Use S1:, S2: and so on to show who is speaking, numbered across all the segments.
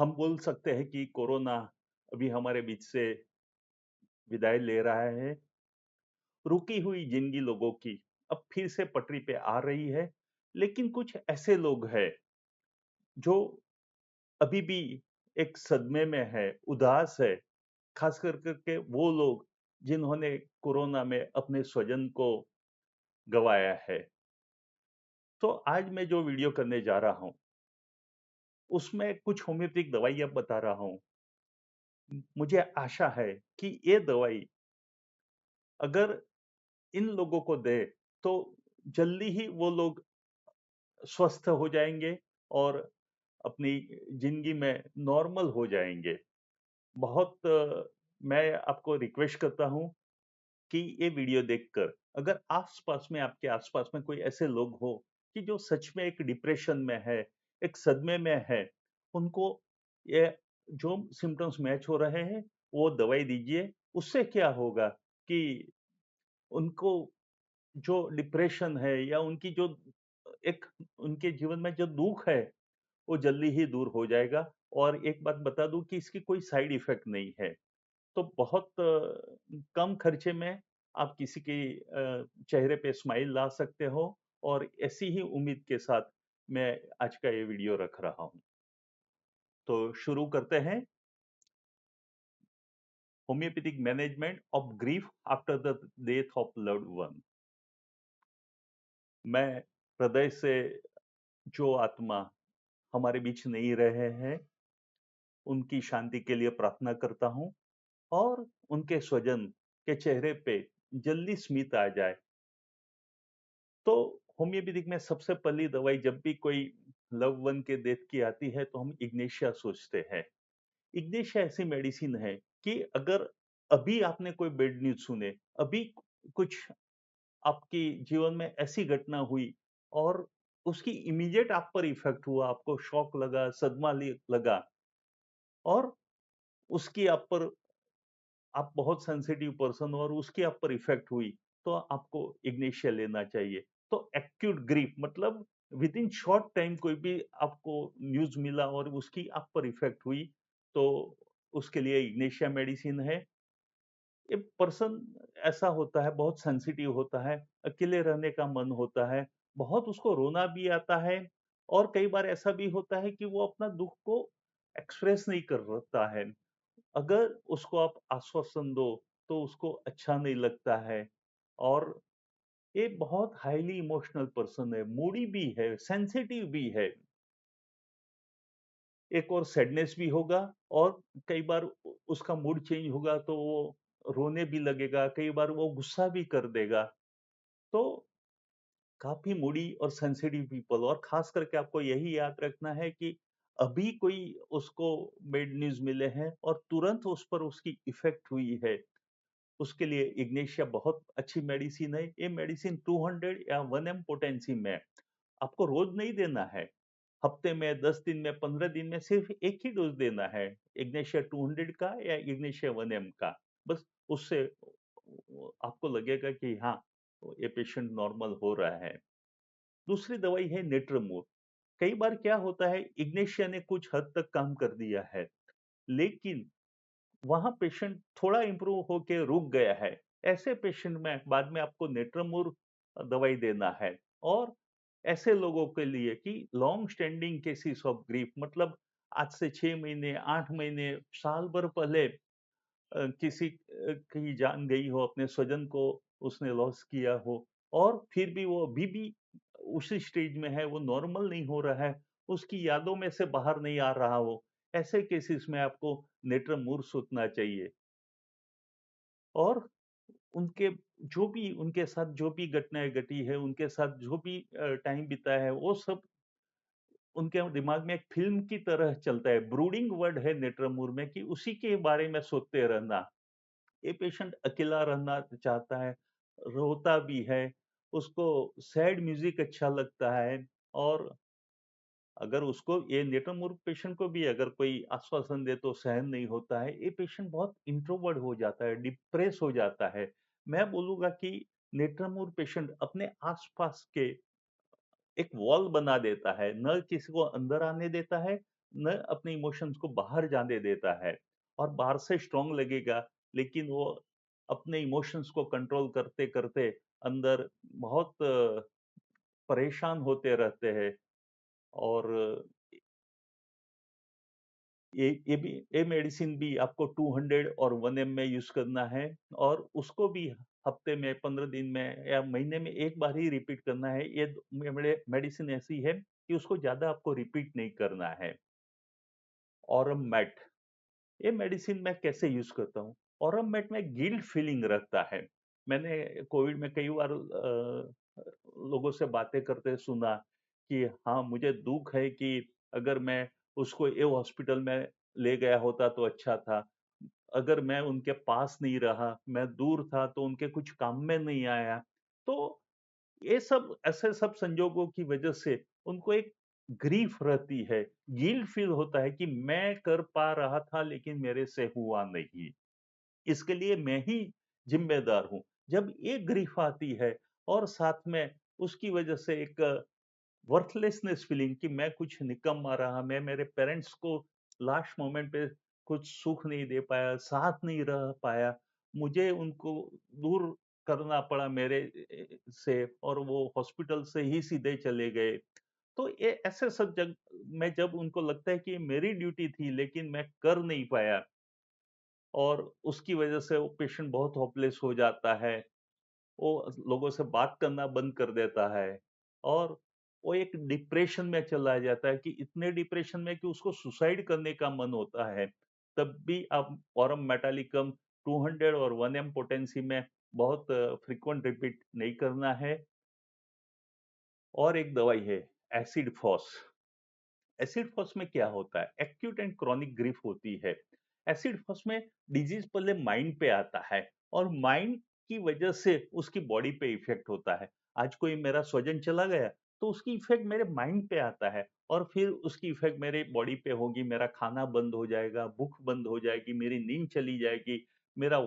S1: हम बोल सकते हैं कि कोरोना अभी हमारे बीच से विदाई ले रहा है। रुकी हुई जिंदगी लोगों की अब फिर से पटरी पे आ रही है, लेकिन कुछ ऐसे लोग हैं जो अभी भी एक सदमे में है, उदास है, खास कर करके वो लोग जिन्होंने कोरोना में अपने स्वजन को गंवाया है। तो आज मैं जो वीडियो करने जा रहा हूँ, उसमें कुछ होम्योपैथिक दवाइयाँ बता रहा हूँ। मुझे आशा है कि ये दवाई अगर इन लोगों को दें, तो जल्दी ही वो लोग स्वस्थ हो जाएँगे और अपनी ज़िंदगी में नॉर्मल हो जाएँगे। बहुत मैं आपको रिक्वेस्ट करता हूँ कि ये वीडियो देखकर अगर आस-पास में आपके आस-पास में कोई ऐसे लोग हो कि जो सच में एक डिप्रेशन में है, एक सदमे में है, उनको ये जो सिम्पटम्स मैच हो रहे हैं, वो दवाई दीजिए। उससे क्या होगा कि उनको जो डिप्रेशन है या उनकी जो एक उनके जीवन में जो दुःख है, वो जल्दी ही दूर हो जाएगा। और एक बात बता दूँ कि इसकी कोई साइड इफ़ेक्ट नहीं है। तो बहुत कम खर्चे में आप किसी के चेहरे पे स्माइल ला सकते हो और ऐसी ही उम्मीद के साथ मैं आज का ये वीडियो रख रहा हूँ। तो शुरू करते हैं। Homeopathic management of grief after the death of loved one. मैं हृदय से जो आत्मा हमारे बीच नहीं रहे हैं, उनकी शांति के लिए प्रार्थना करता हूँ और उनके स्वजन के चेहरे पे जल्दी स्मित आ जाए। तो होम्योपैथिक में सबसे पहली दवाई जब भी कोई लव वन के डेथ की आती है, तो हम इग्नेशिया सोचते हैं। इग्नेशिया ऐसी मेडिसिन है कि अगर अभी आपने कोई बैड न्यूज़ सुने, अभी कुछ आपकी जीवन में ऐसी घटना हुई और उसकी इमीडिएट आप पर इफ़ेक्ट हुआ, आपको शॉक लगा, सदमा लगा और उसकी आप बहुत सेंसिटिव पर्सन हो और उसकी आप पर इफ़ेक्ट हुई, तो आपको इग्नेशिया लेना चाहिए। तो एक्यूट ग्रीफ मतलब विद इन शॉर्ट टाइम कोई भी आपको न्यूज़ मिला और उसकी आप पर इफ़ेक्ट हुई, तो उसके लिए इग्नेशिया मेडिसिन है। एक पर्सन ऐसा होता है, बहुत सेंसिटिव होता है, अकेले रहने का मन होता है, बहुत उसको रोना भी आता है और कई बार ऐसा भी होता है कि वो अपना दुःख को एक्सप्रेस नहीं कर पाता है। अगर उसको आप आश्वासन दो, तो उसको अच्छा नहीं लगता है और ये बहुत हाईली इमोशनल पर्सन है, मूडी भी है, सेंसिटिव भी है। एक और सैडनेस भी होगा और कई बार उसका मूड चेंज होगा तो वो रोने भी लगेगा, कई बार वो गुस्सा भी कर देगा। तो काफ़ी मूडी और सेंसिटिव पीपल और ख़ास करके आपको यही याद रखना है कि अभी कोई उसको बैड न्यूज़ मिले हैं और तुरंत उस पर उसकी इफ़ेक्ट हुई है, उसके लिए इग्नेशिया बहुत अच्छी मेडिसिन है। ये मेडिसिन 200 या 1 एम पोटेंसी में आपको रोज़ नहीं देना है। हफ्ते में, 10 दिन में, 15 दिन में सिर्फ़ एक ही डोज़ देना है, इग्नेशिया 200 का या इग्नेशिया 1 एम का। बस उससे आपको लगेगा कि हाँ, ये पेशेंट नॉर्मल हो रहा है। दूसरी दवाई है नेट्रमूर। कई बार क्या होता है, इग्नेशिया ने कुछ हद तक काम कर दिया है, लेकिन वहाँ पेशेंट थोड़ा इम्प्रूव होके रुक गया है। ऐसे पेशेंट में बाद में आपको नेट्रमूर दवाई देना है और ऐसे लोगों के लिए कि long standing cases of grief मतलब आज से 6 महीने, 8 महीने, साल भर पहले किसी की जान गई हो, अपने स्वजन को उसने लॉस किया हो और फिर भी वो अभी भी उसी स्टेज में है, वो नॉर्मल नहीं हो रहा है, उसकी यादों में से बाहर नहीं आ रहा हो, ऐसे केसेस में आपको नेट्रमूर सोचना चाहिए। और उनके जो भी उनके साथ जो भी घटनाएँ घटी है, उनके साथ जो भी टाइम बिताया है, वो सब उनके दिमाग में एक फ़िल्म की तरह चलता है। ब्रूडिंग वर्ड है नेट्रमूर में कि उसी के बारे में सोचते रहना। ये पेशेंट अकेला रहना चाहता है, रोता भी है, उसको सैड म्यूज़िक अच्छा लगता है और अगर उसको ये नेट्रमूर पेशेंट को भी अगर कोई आश्वासन दे तो सहन नहीं होता है। ये पेशेंट बहुत इंट्रोवर्ट हो जाता है, डिप्रेस हो जाता है। मैं बोलूँगा कि नेट्रमूर पेशेंट अपने आस-पास के एक वॉल बना देता है, ना किसी को अंदर आने देता है, न अपने इमोशंस को बाहर जाने देता है और बाहर से स्ट्रांग लगेगा, लेकिन वो अपने इमोशंस को कंट्रोल करते-करते अंदर बहुत परेशान होते रहते हैं। और ये मेडिसिन भी आपको 200 और 1 एम में यूज़ करना है, और उसको भी हफ्ते में, 15 दिन में या महीने में 1 बार ही रिपीट करना है। ये मेडिसिन ऐसी है कि उसको ज़्यादा आपको रिपीट नहीं करना है। ऑरम मैट, ये मेडिसिन मैं कैसे यूज़ करता हूँ? ऑरम-मेट में गिल्ट फीलिंग रहता है। मैंने कोविड में कई बार लोगों से बातें करते सुना कि हाँ, मुझे दुःख है कि अगर मैं उसको ये हॉस्पिटल में ले गया होता तो अच्छा था। अगर मैं उनके पास नहीं रहा, मैं दूर था तो उनके कुछ काम में नहीं आया। तो ये सब ऐसे सब संजोगों की वजह से उनको एक ग्रीफ रहती है, गिल्ट फील होता है कि मैं कर पा रहा था लेकिन मेरे से हुआ नहीं। इसके लिए मैं ही ज़िम्मेदार हूँ। जब ये ग्रीफ़ आती है और साथ में उसकी वजह से एक वर्थलेसनेस फीलिंग कि मैं कुछ निकम्मा रहा, मैं मेरे पेरेंट्स को लास्ट मोमेंट पे कुछ सुख नहीं दे पाया, साथ नहीं रह पाया, मुझे उनको दूर करना पड़ा मेरे से, और वो हॉस्पिटल से ही सीधे चले गए। तो ये ऐसे सब जब मैं जब उनको लगता है कि ये मेरी ड्यूटी थी लेकिन मैं कर नहीं पाया, और उसकी वजह से वो पेशेंट बहुत होपलेस हो जाता है। वो लोगों से बात करना बंद कर देता है, और वो एक डिप्रेशन में चला जाता है कि इतने डिप्रेशन में कि उसको सुसाइड करने का मन होता है। तब भी आप ऑरम मेटालिकम 200 और 1 एम पोटेंसी में बहुत फ्रीक्वेंट रिपीट नहीं करना है। और एक दवाई है एसिड फॉस। एसिड फॉस में क्या होता है? एक्यूट एंड क्रॉनिक ग्रीफ होती है। एसिड फॉस में डिजीज पहले माइंड पे आता है, और माइंड की वजह से उसकी बॉडी पे इफेक्ट होता है। आज कोई मेरा स्वजन चला गया तो उसकी इफेक्ट मेरे माइंड पे आता है, और फिर उसकी इफेक्ट मेरे बॉडी पे होगी। मेरा खाना बंद हो जाएगा, भूख बंद हो जाएगी, मेरी नींद चली जाएगी, मेरा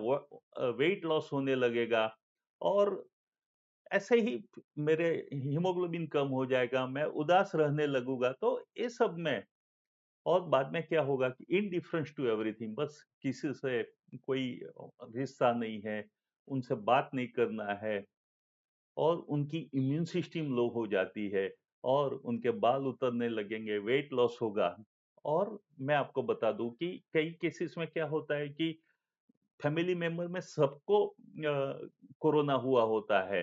S1: वेट लॉस होने लगेगा, और ऐसे ही मेरे हीमोग्लोबिन कम हो जाएगा, मैं उदास रहने लगूंगा। तो ये सब में, और बाद में क्या होगा कि इनडिफरेंस टू एवरीथिंग, बस किसी से कोई रिश्ता नहीं है, उनसे बात नहीं करना है, और उनकी इम्यून सिस्टम लो हो जाती है, और उनके बाल उतरने लगेंगे, वेट लॉस होगा। और मैं आपको बता दूं कि कई केसेस में क्या होता है कि फैमिली मेंबर में सबको कोरोना हुआ होता है।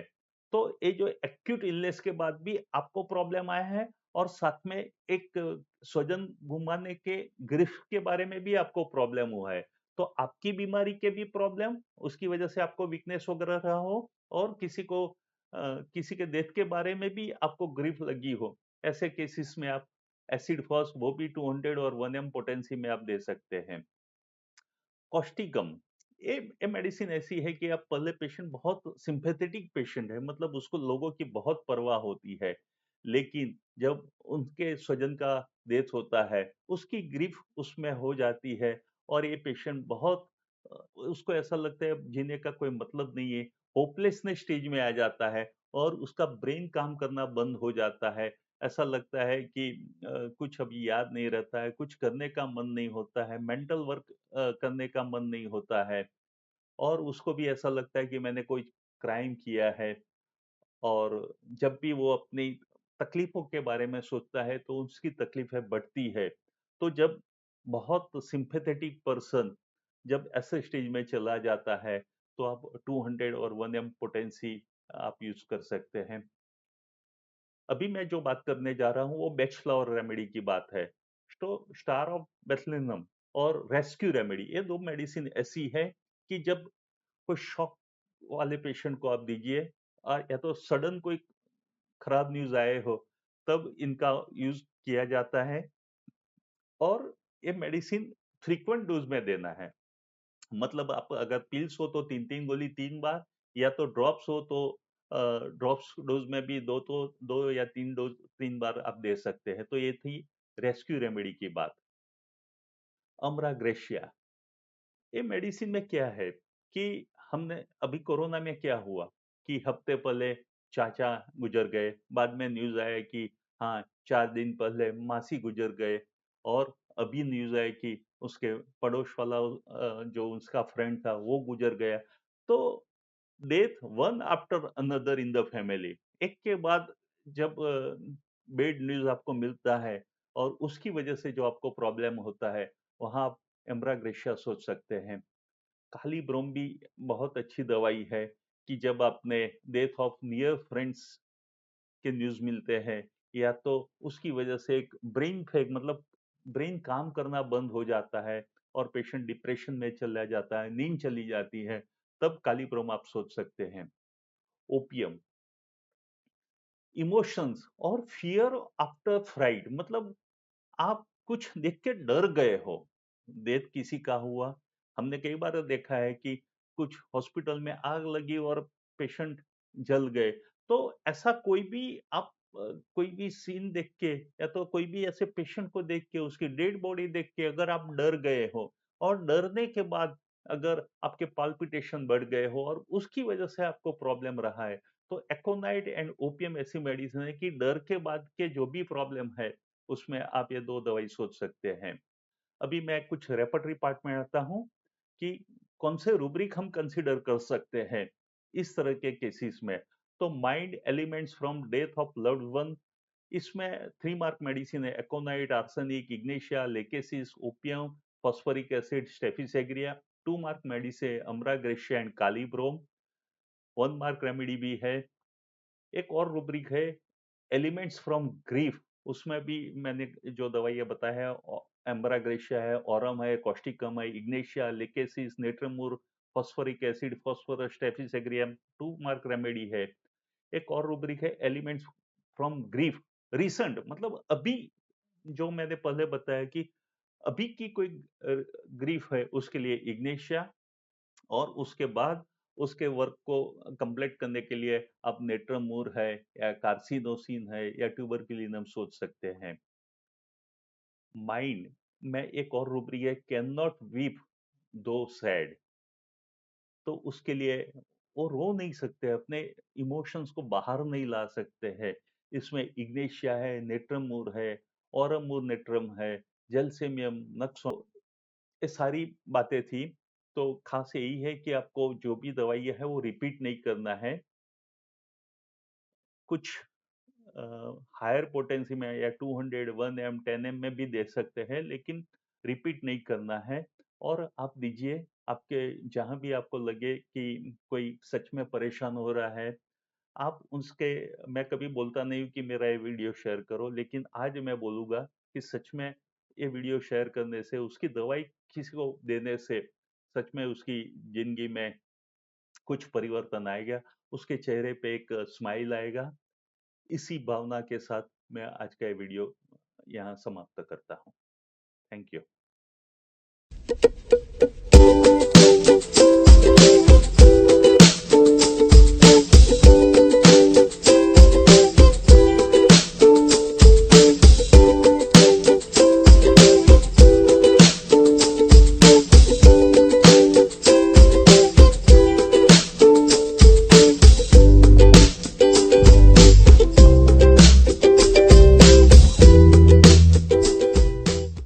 S1: तो ये जो एक्यूट इलनेस के बाद भी आपको प्रॉब्लम आया है, और साथ में एक स्वजन गुमाने के ग्रिफ के बारे में भी आपको प्रॉब्लम हुआ है। तो आपकी बीमारी के भी प्रॉब्लम, उसकी वजह से आपको वीकनेस वगैरह रहा हो, और किसी के डेथ के बारे में भी आपको ग्रिफ लगी हो। ऐसे केसेस में आप एसिड फॉस, वो भी 200 और 1 एम पोटेंसी में आप दे सकते हैं। कॉस्टिकम, ये मेडिसिन ऐसी है कि आप पहले पेशेंट बहुत सिंपैथेटिक पेशेंट है, मतलब उसको लोगों की बहुत परवाह होती है। लेकिन जब उनके स्वजन का डेथ होता है, उसकी ग्रीफ उसमें हो जाती है, और ये पेशेंट बहुत उसको ऐसा लगता है जीने का कोई मतलब नहीं है, होपलेसनेस स्टेज में आ जाता है, और उसका ब्रेन काम करना बंद हो जाता है। ऐसा लगता है कि कुछ अभी याद नहीं रहता है, कुछ करने का मन नहीं होता है, मेंटल वर्क करने का मन नहीं होता है, और उसको भी ऐसा लगता है कि मैंने कोई क्राइम किया है। और जब भी वो अपनी तकलीफों के बारे में सोचता है तो उसकी तकलीफें बढ़ती है। तो जब बहुत सिंपैथेटिक पर्सन जब ऐसे स्टेज में चला जाता है, तो आप 200 और 1 एम पोटेंसी आप यूज़ कर सकते हैं। अभी मैं जो बात करने जा रहा हूँ वो बेच फ्लावर रेमेडी की बात है। स्टार ऑफ बेथलेनम और रेस्क्यू रेमेडी, ये 2 मेडिसिन ऐसी है कि जब कोई शॉक वाले पेशेंट को आप दीजिए, या तो सडन कोई खराब न्यूज़ आए हो, तब इनका यूज़ किया जाता है। और ये मेडिसिन फ्रीक्वेंट डोज़ में देना है। मतलब आप अगर पिल्स हो तो 3-3 गोली 3 बार, या तो ड्रॉप्स हो तो ड्रॉप्स डोज़ में भी 2 या 3 डोज़ 3 बार आप दे सकते हैं। तो ये थी रेस्क्यू रेमेडी की बात। अमरा ग्रेशिया, ये मेडिसिन में क्या है कि हमने अभी कोरोना में क्या हुआ कि हफ्ते पहले चाचा गुजर गए, बाद में न्यूज़ आया कि हाँ, 4 दिन पहले मासी गुजर गए, और अभी न्यूज़ है कि उसके पड़ोस वाला जो उसका फ्रेंड था वो गुज़र गया। तो death one after another in the family, एक के बाद जब बैड न्यूज़ आपको मिलता है और उसकी वजह से जो आपको प्रॉब्लम होता है, वहाँ आप एम्ब्राग्रेशिया सोच सकते हैं। काली ब्रोम भी बहुत अच्छी दवाई है कि जब आपने डेथ ऑफ नियर फ्रेंड्स के न्यूज़ मिलते हैं या तो उसकी वजह से एक ब्रेन फेग मतलब ब्रेन काम करना बंद हो जाता है और पेशेंट डिप्रेशन में चला जाता है, नींद चली जाती है, तब काली ब्रोम आप सोच सकते हैं। ओपियम, इमोशंस और फियर आफ्टर फ्राइड मतलब आप कुछ देख के डर गए हो। डेथ किसी का हुआ, हमने कई बार देखा है कि कुछ हॉस्पिटल में आग लगी और पेशेंट जल गए। तो ऐसा कोई भी आप कोई भी सीन देख के या तो कोई भी ऐसे पेशेंट को देख के उसकी डेड बॉडी देख के अगर आप डर गए हो और डरने के बाद अगर आपके पाल्पिटेशन बढ़ गए हो और उसकी वजह से आपको प्रॉब्लम रहा है, तो एकोनाइट एंड ओपियम ऐसी मेडिसिन है कि डर के बाद के जो भी प्रॉब्लम है उसमें आप ये 2 दवाई सोच सकते हैं। अभी मैं कुछ रेपर्टरी पार्ट में आता हूँ कि कौन से रूब्रिक हम कंसीडर कर सकते हैं इस तरह के केसेस में। तो mind elements from death of loved one, इसमें 3 मार्क मेडिसिन है aconite, arsenic, ignatia, lachesis, opium, phosphoric acid, staphysagria. 2 mark medicine ambra grisea and kali brom. 1 mark remedy भी है। एक और रूब्रिक है एलिमेंट्स फ्रॉम ग्रीफ, उसमें भी मैंने जो दवाइयाँ बताया है एम्ब्राग्रेशिया है, ऑरम है, कॉस्टिकम है, ignatia, lachesis, natrum mur, phosphoric acid, phosphorus, staphysagrium. 2 mark remedy है। एक और रूब्रिक है एलिमेंट्स फ्रॉम ग्रीफ, रिसेंट मतलब अभी जो मैंने पहले बताया कि अभी की कोई ग्रीफ है उसके लिए इग्नेशिया, और उसके बाद उसके वर्क को कंप्लीट करने के लिए आप नेट्रमूर है या कार्सिनोसिन है या ट्यूबरकुलिनम सोच सकते हैं। माइंड में एक और रूब्रिक है कैन नॉट वीप दो सैड, तो उसके लिए वो रो नहीं सकते, अपने इमोशंस को बाहर नहीं ला सकते हैं। इसमें इग्नेशिया है, नेट्रमूर है, ओरमूर नेट्रम है, जेलसेमियम, नक्सो, ये सारी बातें थी। तो खास यही है कि आपको जो भी दवाइयाँ है वो रिपीट नहीं करना है। कुछ हायर पोटेंसी में या 200, 1 एम, 10 एम में भी दे सकते हैं, लेकिन रिपीट नहीं करना है। और आप दीजिए, आपके जहाँ भी आपको लगे कि कोई सच में परेशान हो रहा है, आप उसके मैं कभी बोलता नहीं हूँ कि मेरा ये वीडियो शेयर करो, लेकिन आज मैं बोलूँगा कि सच में ये वीडियो शेयर करने से, उसकी दवाई किसी को देने से, सच में उसकी ज़िंदगी में कुछ परिवर्तन आएगा, उसके चेहरे पे एक स्माइल आएगा। इसी भावना के साथ मैं आज का ये वीडियो यहाँ समाप्त करता हूँ। Thank you.